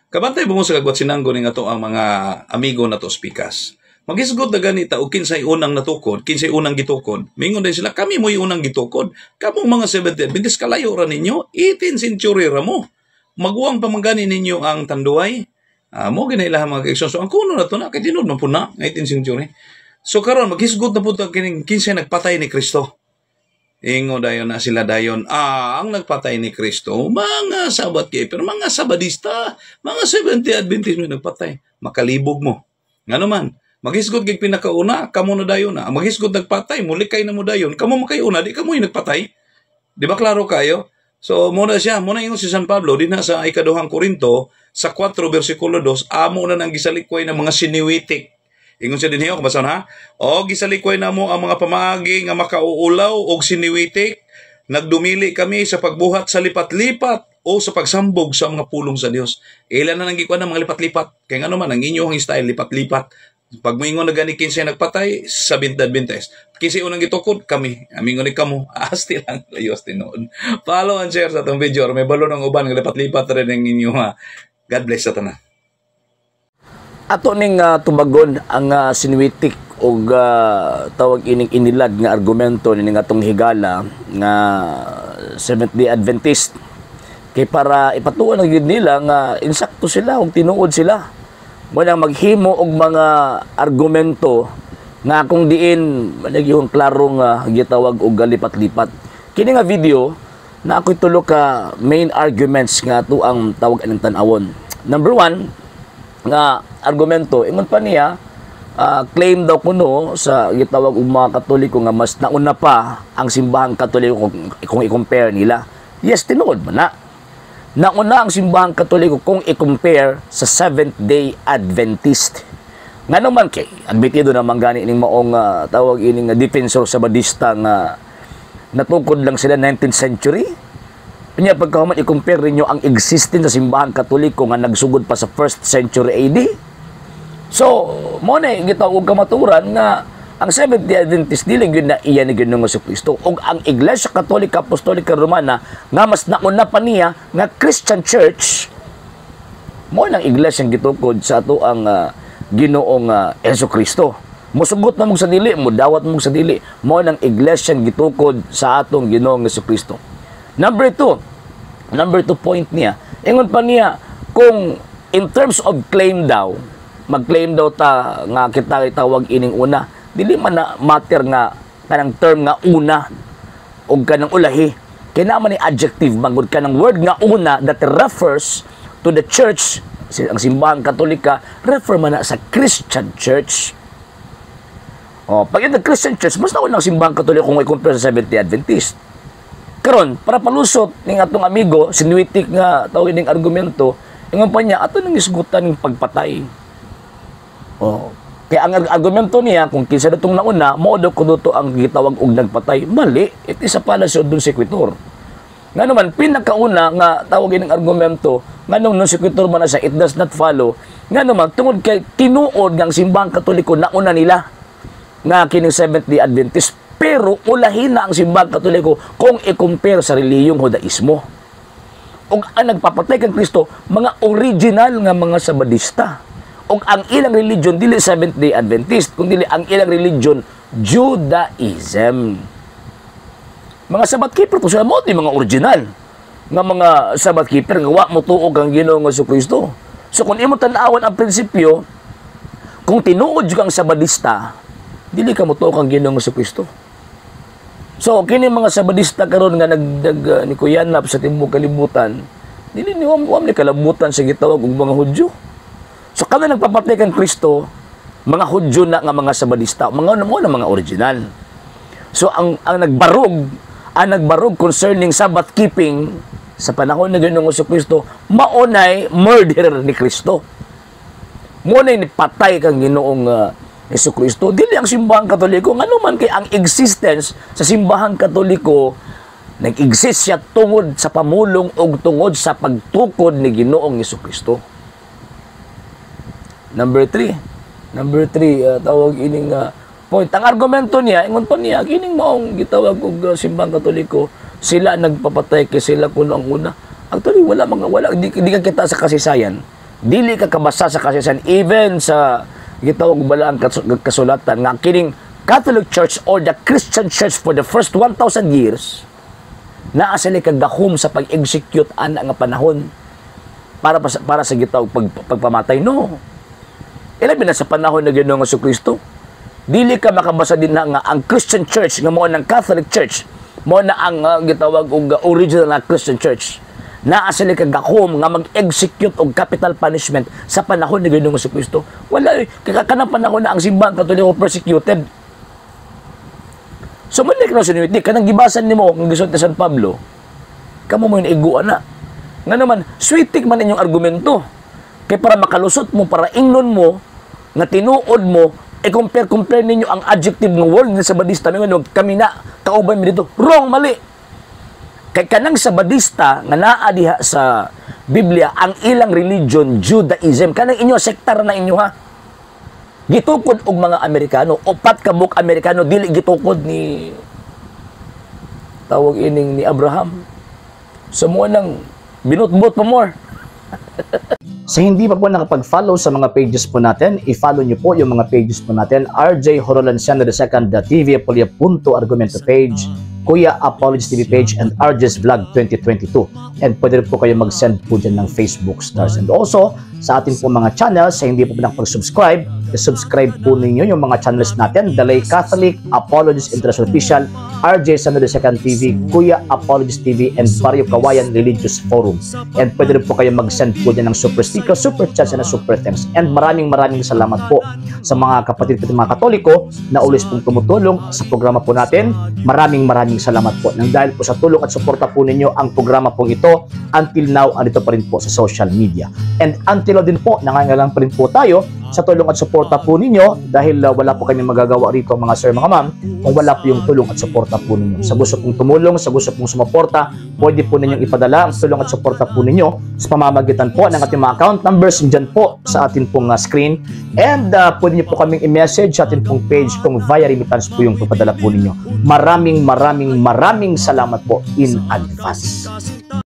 Kabantay mo sa kagwat sinanggo ni nga to ang mga amigo na to speakas. Magisgot na ganita o kinsay unang natukod, kinsay unang gitukod. Mingon din sila, kami mo yung unang gitukod. Kamong mga 70 Adventist, kalayo ra ninyo, 18th century ra mo. Maguwang pamangani ninyo ang tanduay. Mo ginailahan mga kaigsoon. So ang kuno na to na, kay tinod man po na, 18th century. So karon maghisgot na po ito kinsay nagpatay ni Kristo. Ingo dayon na sila dayon, ang nagpatay ni Kristo, mga Sabbath keeper, mga Sabadista, mga 70 Adventist mo nagpatay. Makalibog mo. Nga naman, maghisgot gig pinakauna, kamo na dayon na. Maghisgot nagpatay, mulikay na mo dayon. Kamo makayuna, di kamo yung nagpatay. Di ba klaro kayo? So, muna siya, muna yung si San Pablo, din na sa ikaduhang Korinto, sa 4 versikulo 2, amo na nang gisalikway ng mga siniwitik. Ingon siya din hiyo, kabasan ha? O, gisalikway na mo ang mga pamaagi nga makauulaw o siniwitik. Nagdumili kami sa pagbuhat sa lipat-lipat o sa pagsambog sa mga pulong sa Diyos. Ilan na nang gikuan ng mga lipat-lipat? Kaya nga naman, ang inyong style, lipat-lipat. Pag moingon na gani kinsay nagpatay, 70 Adventist. Kinsay unang gitukod, kami. Amingon ni kamo, asti lang, layos tinood. Follow and share sa itong video. May balo ng uban, lipat-lipat rin ang inyo ha. God bless sa tanan. Ato ning tubagon ang sinwitik o tawag ining inilag nga argumento ni nga tong higala nga Seventh-day Adventist. Kay para ipatuon ang yun nila nga insakto sila o tinuod sila. Muna maghimo og mga argumento nga kung diin yung klarong gitawag og lipat-lipat. Kini nga video na ako'y tulo ka main arguments nga to ang tawag anong tanawon. Number 1 nga argumento, ingon pa niya, claim daw kuno sa gitawag og mga Katoliko nga mas nauna pa ang simbahang Katoliko kung i-compare nila. Yes, tinuod man na. Nauna ang simbahang Katoliko kung i-compare sa Seventh-day Adventist. Nga naman kay, admitido naman gani ining maong tawag ining defensor Sabadista nga natungkod lang sila 19th century. Kanya pagkahuman i-compare rinyo ang existence sa simbahang Katoliko nga nagsugod pa sa 1st century AD. So, mo na gitawag kamaturan nga ang Seventh-day Adventist dili gyud na iya ni Ginoong Jesucristo ug ang Iglesia Katolika Apostolika Romana nga mas nauna pa niya nga Christian Church mo nang iglesia gitukod sa ato ang Ginoong Jesucristo. Musugot na mo sa dili, mo dawat mo sa dili, mo nang iglesia gitukod sa atong Ginoong Jesucristo. Number 2 point niya, ingon pa niya kung in terms of claim daw, mag-claim daw ta nga kita itawag ining una, dili man na matter nga kanang term nga una o kanang ulahi. Kaya naman ni adjective, magod kanang word nga una that refers to the church, ang simbahang Katolika, refer man na sa Christian Church. Pag yung Christian Church, mas naunang simbahang Katoliko kung i-compare sa Seventh-day Adventist. Karon, para palusot ng atong amigo, sinwitik nga tawin ng argumento, ingon pa niya, ato nang isgutan ng pagpatay. Kaya ang argumento niya, kung kinsa datong nauna, modo ko dito ang gitawag og nagpatay. Mali, it is a fallacy of non sequitur. Nga naman, pinakauna nga tawagin ng argumento, nga nung non sequitur man na siya, it does not follow. Nga naman, tungod kay tinuod ng simbahang Katoliko, nauna nila nga kining Seventh-day Adventist. Pero ulahin na ang simbahang Katoliko kung i-compare sa reliyong Judaismo. O ang nagpapatay kang Kristo, mga original nga mga Sabadista. O ang ilang religion, dili Seventh-day Adventist, kundi ang ilang religion, Judaism. Mga Sabbath keeper, to sila mo, di mga original. Nga mga Sabbath keeper, nga wa mo tuog ang Ginoong Jesucristo. So kung imo tanawan ang prinsipyo, kung tinuod kang Sabadista, dili ka mo tuog ang Ginoong Jesucristo. So, kini mga Sabadista karon nga nikuyanap sa timbong kalibutan, dili ni wam ni kalabutan sa gitawag og mga Hudyo. So, kada nagpapatay kang Kristo, mga Hudyo na nga mga Sabadista, mga original. So, ang nagbarog concerning Sabbath keeping sa panahon na Ginoong Jesucristo, maunay murder ni Kristo. Maunay ni patay kang Ginoong Jesucristo. Dili ang simbahang Katoliko, nga naman kay ang existence sa simbahang Katoliko, nag-exist siya tungod sa pamulong o tungod sa pagtukod ni Ginoong Jesucristo. Number 3, tawag ining point. Ang argumento niya, ingon pa niya, kining maong gitawag og simbahang Katoliko, sila nagpapatay kay sila kuno ang una. Actually, wala, di ka kita sa kasaysayan Dili ka kabasa sa kasaysayan, even sa gitawag bala ang kasulatan nga kining Catholic Church or the Christian Church for the first 1,000 years naa sila kagahom sa pag-execute ana nga panahon para sa gitawag pagpamatay. No. Ilabi na sa panahon na Ginoong Jesucristo. Dili ka makabasa din na nga ang Christian Church nga mao ng Catholic Church mao na ang gitawag og original na Christian Church. Naa sila kagahom nga mag-execute og capital punishment sa panahon ni Ginoong Jesucristo. Wala kanang panahon na ang simbahan Katoliko persecuted. So man na sinuwiti kanang gibasan nimo ng gisod ni San Pablo. Kamo mo iguan na. Nga naman switik man inyong argumento. Kay para makalusot mo, para ingnon mo nga tinuod mo compare ninyo ang adjective ng word ng Sabadista nga kami na kauban mi dito. Wrong, mali. Kay kanang Sabadista nga naa diha sa Biblia ang ilang religion Judaism kanang inyo sektar na inyo ha. Gitukod og mga Amerikano, upat ka buk Amerikano dili gitukod ni tawag ining ni Abraham. Sumuan nang binutbot pa more. Sa hindi pa po nakapag-follow sa mga pages po natin, i-follow nyo po yung mga pages po natin, RJ Horolanciano II TV Apolia Punto Argumento page, Kuya Apologies TV page, and RJ's Vlog 2022. And pwede rin po kayo mag-send po dyan ng Facebook stars. And also, sa ating po mga channels, sa hindi po nakapag-subscribe, i-subscribe po ninyo yung mga channels natin, Dalay Catholic, Apologies International Official, RJ Sano II TV, Kuya Apologies TV, and Barrio Kawayan Religious Forum. And pwede rin po kayo mag-send po dyan ng super sticker, super chats, and super thanks. And maraming salamat po sa mga kapatid at mga Katoliko na ulis pong tumutulong sa programa po natin. Maraming salamat po. Nang dahil po sa tulong at suporta po ninyo, ang programa po ito, until now, andito pa rin po sa social media. And until now din po, nangangailangan pa rin po tayo sa tulong at suporta po ninyo dahil wala po kami magagawa rito mga sir, mga ma'am, kung wala po yung tulong at suporta po ninyo. Sa gusto pong tumulong, sa gusto pong sumuporta, pwede po ninyong ipadala ang tulong at suporta po ninyo sa pamamagitan po ng ating mga account numbers dyan po sa ating pong screen. And pwede nyo po kaming i-message sa ating pong page kung via remittance po yung papadala po ninyo. Maraming salamat po in advance.